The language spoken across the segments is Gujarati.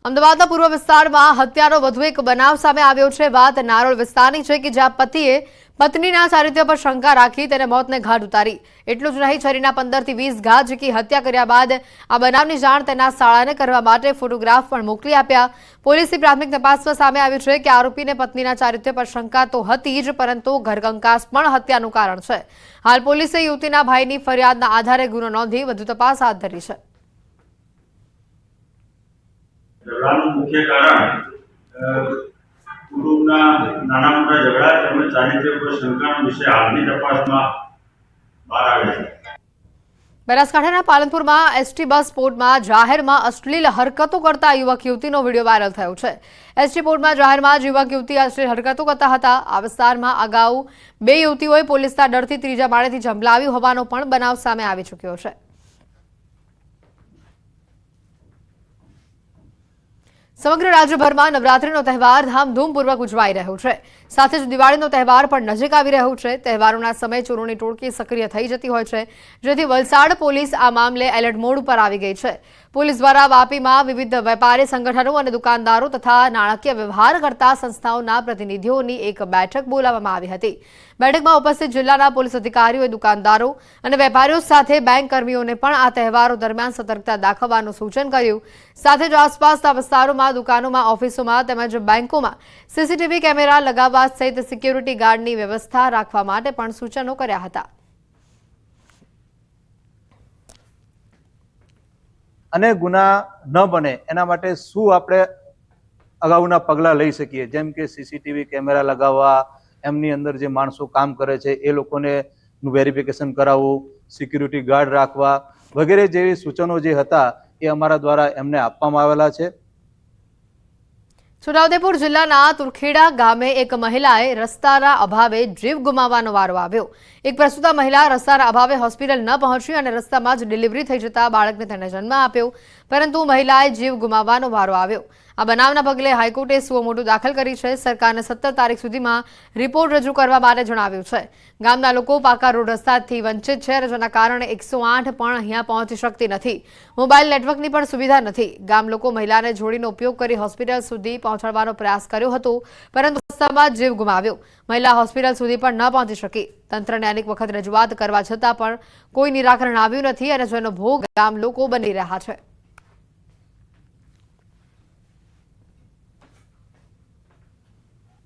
અમદાવાદના પૂર્વ વિસ્તારમાં હત્યાનો વધુ એક બનાવ સામે આવ્યો છે। વાત નારોલ વિસ્તારની છે કે જ્યાં પતિએ પત્નીના ચારિત્ર્ય પર શંકા રાખી તેને મોતને ઘાટ ઉતારી। એટલું જ નહીં, છરીના 15 થી 20 ઘા ઝીકી હત્યા કર્યા બાદ આ બનાવની જાણ તેના સાળાને કરવા માટે ફોટોગ્રાફ પણ મોકલી આપ્યા। પોલીસની પ્રાથમિક તપાસમાં સામે આવ્યું છે કે આરોપીને પત્નીના ચારિત્ર્ય પર શંકા તો હતી જ, પરંતુ ઘરકંકાસ પણ હત્યાનું કારણ છે। હાલ પોલીસે યુવતીના ભાઈની ફરિયાદના આધારે ગુનો નોંધી વધુ તપાસ હાથ ધરી છે। ઝઘડાનું મુખ્ય કારણ કુટુંબના નાના મોટા ઝઘડા તેમજ ચારિત્ર્ય પર શંકાનો વિષય હાલની તપાસમાં બહાર આવે છે। બનાસકાંઠાના પાલનપુરમાં એસટી બસ પોર્ટમાં જાહેરમાં અશ્લીલ હરકતો કરતા યુવક યુવતીનો વિડીયો વાયરલ થયો છે। એસટી પોર્ટમાં જાહેરમાં જ યુવક યુવતી અશ્લીલ હરકતો કરતા હતા। આ વિસ્તારમાં અગાઉ 2 યુવતીઓએ પોલીસના ડરથી ત્રીજા માળેથી ઝંપલાવી હોવાનો પણ બનાવ સામે આવી ચૂક્યો છે। સમગ્ર રાજ્યભરમાં નવરાત્રીનો તહેવાર ધામધૂમપૂર્વક ઉજવાઈ રહ્યો છે। સાથે જ દિવાળીનો તહેવાર પણ નજીક આવી રહ્યો છે। તહેવારોના સમયે ચોરોની ટોળકી સક્રિય થઈ જતી હોય છે, જેથી વલસાડ પોલીસ આ મામલે એલર્ટ મોડ ઉપર આવી ગઈ છે। પોલીસ દ્વારા વાપીમાં વિવિધ વેપારી સંગઠનો અને દુકાનદારો તથા નાણાકીય વ્યવહાર કરતા સંસ્થાઓના પ્રતિનિધિઓની એક બેઠક બોલાવવામાં આવી હતી। બેઠકમાં ઉપસ્થિત જિલ્લાના પોલીસ અધિકારીઓએ દુકાનદારો અને વેપારીઓ સાથે બેંક કર્મીઓને પણ આ તહેવારો દરમિયાન સતર્કતા દાખવવાનું સૂચન કર્યું। સાથે જ આસપાસના વિસ્તારોમાં, દુકાનોમાં, ઓફિસોમાં તેમજ બેંકોમાં સીસીટીવી કેમેરા લગાવવા સહિત સિક્યુરિટી ગાર્ડની વ્યવસ્થા રાખવા માટે પણ સૂચનો કર્યા હતા। અને ગુના ન બને એના માટે શું આપણે અગાઉના પગલાં લઈ શકીએ, જેમ કે સીસીટીવી કેમેરા લગાવવા, એમની અંદર જે માણસો કામ કરે છે એ લોકોને વેરિફિકેશન કરાવવું, સિક્યુરિટી ગાર્ડ રાખવા વગેરે જેવી સૂચનો જે હતા એ અમારા દ્વારા એમને આપવામાં આવેલા છે। છોટાઉદેપુર જિલ્લાના તુરખેડા ગામે એક મહિલાએ રસ્તાના અભાવે જીવ ગુમાવવાનો વારો આવ્યો। એક પ્રસૂતા મહિલા રસ્તાના અભાવે હોસ્પિટલ ન પહોંચી અને રસ્તામાં જ ડિલિવરી થઈ જતા બાળકને તેને જન્મ આપ્યો, પરંતુ મહિલાએ જીવ ગુમાવવાનો વારો આવ્યો। આ બનાવના પગલે હાઈકોર્ટે સુઓ મોટું દાખલ કરી છે। સરકારને 17 તારીખ સુધીમાં રિપોર્ટ રજૂ કરવા માટે જણાવ્યું છે। ગામના લોકો પાકા રોડ રસ્તાથી વંચિત છે, જેના કારણે 108 પણ અહીંયા પહોંચી શકતી નથી। મોબાઈલ નેટવર્કની પણ સુવિધા નથી। ગામ લોકો મહિલાને જોડીનો ઉપયોગ કરી હોસ્પિટલ સુધી પહોંચાડવાનો પ્રયાસ કર્યો હતો, પરંતુ રસ્તામાં જીવ ગુમાવ્યો। મહિલા હોસ્પિટલ સુધી પણ ન પહોંચી શકી। તંત્રને અનેક વખત રજૂઆત કરવા છતાં પણ કોઈ નિરાકરણ આવ્યું નથી, અને જેનો ભોગ ગામ લોકો બની રહ્યા છે।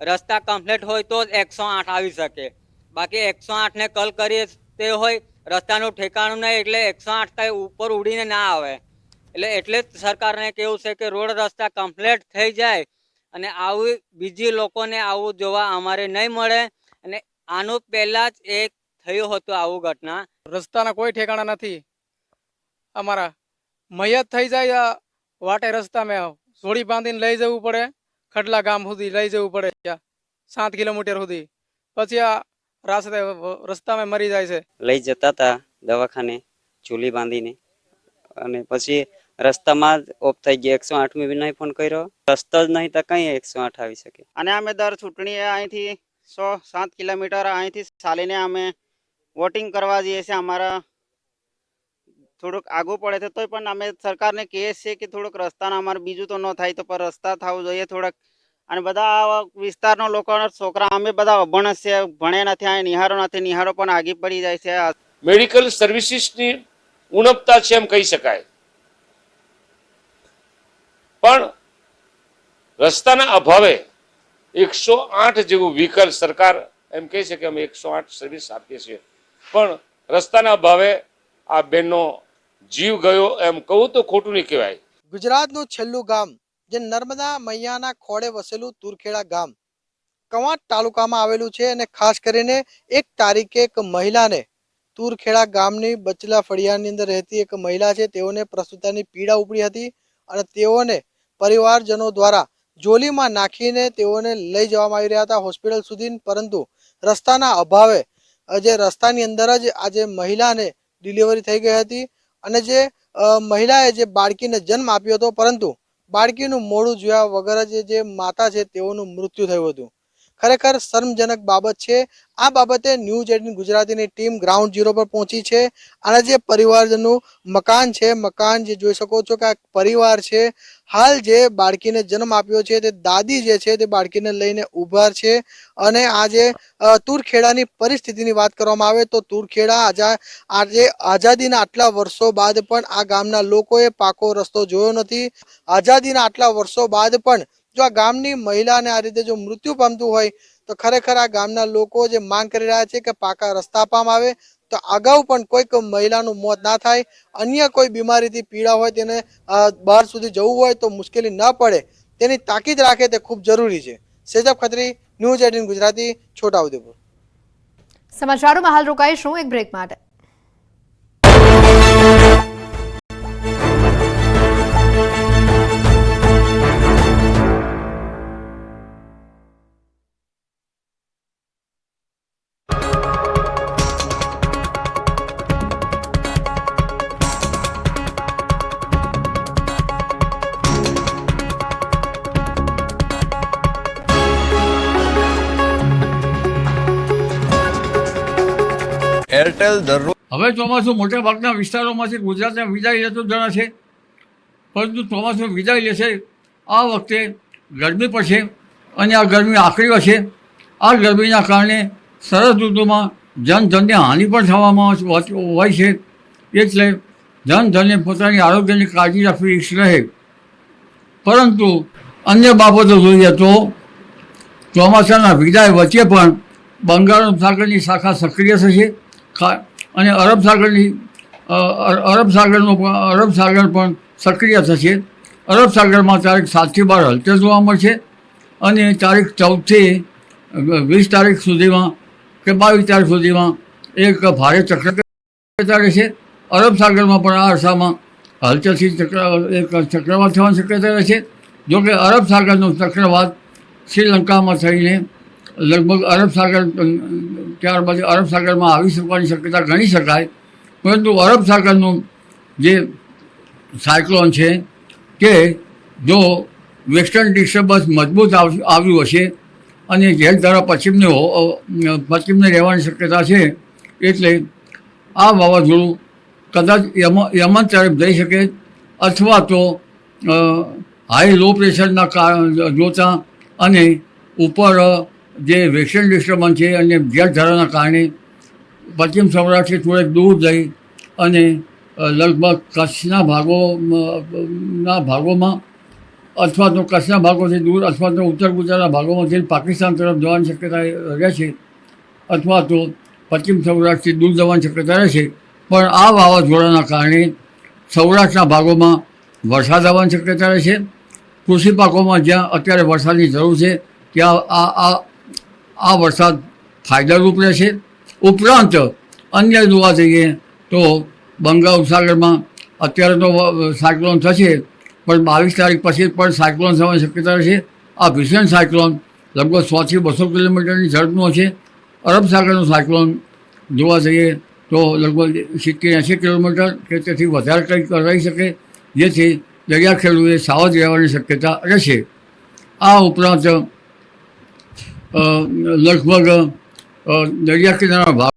રસ્તા કમ્પ્લીટ હોય તો જ 108 આવી શકે, બાકી 108 ને કલ કરીએ તે હોય રસ્તાનું ઠેકાણું નહીં, એટલે 108 કઈ ઉપર ઉડીને ના આવે। એટલે જ સરકારને કેવું છે કે રોડ રસ્તા કમ્પ્લીટ થઈ જાય અને આવું બીજી લોકોને આવું જોવા અમારે નહીં મળે। અને આનું પહેલા જ એક થયું હતું આવું ઘટના। રસ્તાના કોઈ ઠેકાણા નથી। અમારા મૈયત થઈ જાય વાટે રસ્તામાં જોડી બાંધીને લઈ જવું પડે, ખડલા ગામ સુધી લઈ જવું પડે, 7 કિલોમીટર સુધી, પછી આ રસ્તામાં મરી જાય છે। લઈ જતા હતા દવાખાને ચૂલી બાંધીને, અને પછી રસ્તામાં જ ઓફ થઈ ગયા। 108 માં બી નહીં ફોન કર્યો, રસ્તો જ નહીં તો કઈ 108 આવી શકે। અને અમે દર ચૂંટણીએ અહીંથી 107 કિલોમીટર અહીંથી ચાલીને અમે વોટિંગ કરવા જઈએ છીએ। અમારા થોડુંક આગું પડે છે, તોય પણ અમે સરકારને કહીએ છીએ કે થોડુંક રસ્તાના અમારે બીજું તો ન થાય તો પણ રસ્તા થવું જોઈએ થોડાક। અને બધા વિસ્તારના લોકોના છોકરા અમે બધા અભણ છે, ભણે નથી, અહીં નિહારો નથી, નિહારો પણ આગી પડી જાય છે। મેડિકલ સર્વિસીસની ઉણપતા છે એમ કહી શકાય, પણ રસ્તાના અભાવે 108 જેવું વ્હીકલ સરકાર એમ કહે છે કે અમે 108 સર્વિસ આપીએ છીએ, પણ રસ્તાના અભાવે આ બેનનો જીવ ગયો એમ કહું તો ખોટું નહીં કહેવાય। ગુજરાતનું છેલ્લું ગામ જે નર્મદા મૈયાના ખોળે વસેલું તુરખેડા ગામ કવાંટ તાલુકામાં આવેલું છે, અને ખાસ કરીને 1 તારીખે એક મહિલાને તુરખેડા ગામની બચલા ફળિયાની અંદર રહેતી એક મહિલા છે, તેઓને પ્રસૂતાની પીડા ઉપડી હતી, અને તેઓને પરિવારજનો દ્વારા જોલીમાં નાખીને તેઓને લઈ જવામાં આવી રહ્યા હતા હોસ્પિટલ સુધી, પરંતુ રસ્તાના અભાવે જે રસ્તાની અંદર જ આજે મહિલાને ડિલિવરી થઈ ગઈ હતી, અને જે મહિલાએ જે બાળકીને જન્મ આપ્યો હતો, પરંતુ બાળકીનું મોઢું જોયા વગર જે માતા છે તેઓનું મૃત્યુ થયું હતું। ખરેખર શરમજનક બાબત છે। આ બાબતે ન્યૂઝ 18 ગુજરાતીની ટીમ ગ્રાઉન્ડ ઝીરો પર પહોંચી છે અને જે પરિવારજનનું મકાન છે, મકાન જે જોઈ શકો છો કે આ પરિવાર છે, હાલ જે બાળકીને જન્મ આપ્યો છે તે દાદી જે છે તે બાળકીને લઈને ઊભા છે અને આજે તુરખેડાની પરિસ્થિતિની વાત કરવામાં આવે તો તુરખેડા આજે આઝાદીના આટલા વર્ષો બાદ પણ આ ગામના લોકોએ પાકો રસ્તો જોયો નથી। આઝાદીના આટલા વર્ષો બાદ પણ જો આ ગામની મહિલાને આ રીતે જો મૃત્યુ પામતું હોય તો ખરેખર આ ગામના લોકો જે માંગ કરી રહ્યા છે કે પાકા રસ્તા આપવામાં આવે તો અગાઉ પણ કોઈક મહિલાનું મોત ના થાય, અન્ય કોઈ બીમારીથી પીડા હોય તેને બહાર સુધી જવું હોય તો મુશ્કેલી ન પડે તેની તાકીદ રાખે તે ખૂબ જરૂરી છે। સેજબ ખત્રી, ન્યૂઝ 18 ગુજરાતી, છોટાઉદેપુર। સમાચારોમાં હાલ રોકાઈશું એક બ્રેક માટે। એરટેલ દરરોજ હવે ચોમાસું મોટા ભાગના વિસ્તારોમાંથી ગુજરાતને વિદાય લેતું જણાશે, પરંતુ ચોમાસું વિદાય લેશે આ વખતે ગરમી પડશે અને આ ગરમી આકરી હશે। આ ગરમીના કારણે શરદ ઋતુમાં જનધનને હાનિ પણ થવામાં હોય છે, એટલે જનધનને પોતાની આરોગ્યની કાળજી રાખવી રહે। પરંતુ અન્ય બાબતો જોઈએ તો ચોમાસાના વિદાય વચ્ચે પણ બંગાળ ઉપસાગરની શાખા સક્રિય થશે અને અરબ સાગર પણ સક્રિય થશે। અરબ સાગરમાં તારીખ 7 થી 12 હલચલ જોવા મળશે અને તારીખ 14 થી 20 તારીખ સુધીમાં કે 22 તારીખ સુધીમાં એક ભારે ચક્રવાત રહેશે। અરબ સાગરમાં પણ આ અરસામાં હલચલથી એક ચક્રવાત થવાની શક્યતા રહેશે। જોકે અરબ સાગરનું ચક્રવાત શ્રીલંકામાં થઈને લગભગ અરબ સાગર ત્યારબાદ અરબ સાગરમાં આવી શકવાની શક્યતા ગણી શકાય, પરંતુ અરબ સાગરનું જે સાયક્લોન છે કે જો વેસ્ટર્ન ડિસ્ટર્બન્સ મજબૂત આવ્યું હશે અને જેલ દ્વારા પશ્ચિમને રહેવાની શક્યતા છે, એટલે આ વાવાઝોડું કદાચ યમન તરફ જઈ શકે અથવા તો હાઈ લો પ્રેશરના જોતા અને ઉપર જે વેસ્ટર્ન ડિસ્ટર્બન્સ છે અને જળધારાના કારણે પશ્ચિમ સૌરાષ્ટ્રથી થોડેક દૂર જઈ અને લગભગ કચ્છના ભાગોમાં અથવા તો કચ્છના ભાગોથી દૂર અથવા તો ઉત્તર ગુજરાતના ભાગોમાં જઈને પાકિસ્તાન તરફ જવાની શક્યતા રહેશે અથવા તો પશ્ચિમ સૌરાષ્ટ્રથી દૂર જવાની શક્યતા રહેશે। પણ આ વાવાઝોડાના કારણે સૌરાષ્ટ્રના ભાગોમાં વરસાદ આવવાની શક્યતા રહેશે। કૃષિ પાકોમાં જ્યાં અત્યારે વરસાદની જરૂર છે ત્યાં આ વરસાદ ફાયદારૂપ રહેશે। ઉપરાંત અન્ય જોવા જઈએ તો બંગાળ ઉપસાગરમાં અત્યારે તો સાયક્લોન થશે, પણ 22 તારીખ પછી પણ સાયક્લોન થવાની શક્યતા રહેશે। આ ભીષણ સાયક્લોન લગભગ 100 થી 200 કિલોમીટરની ઝડપનું હશે। અરબ સાગરનું સાયક્લોન જોવા જઈએ તો લગભગ 70-80 કિલોમીટર કે તેથી વધારે કંઈક રહી શકે, જેથી દરિયાખેડૂએ સાવધ રહેવાની શક્યતા રહેશે। આ ઉપરાંત લગભગ દરિયા કિનારાના ભાગ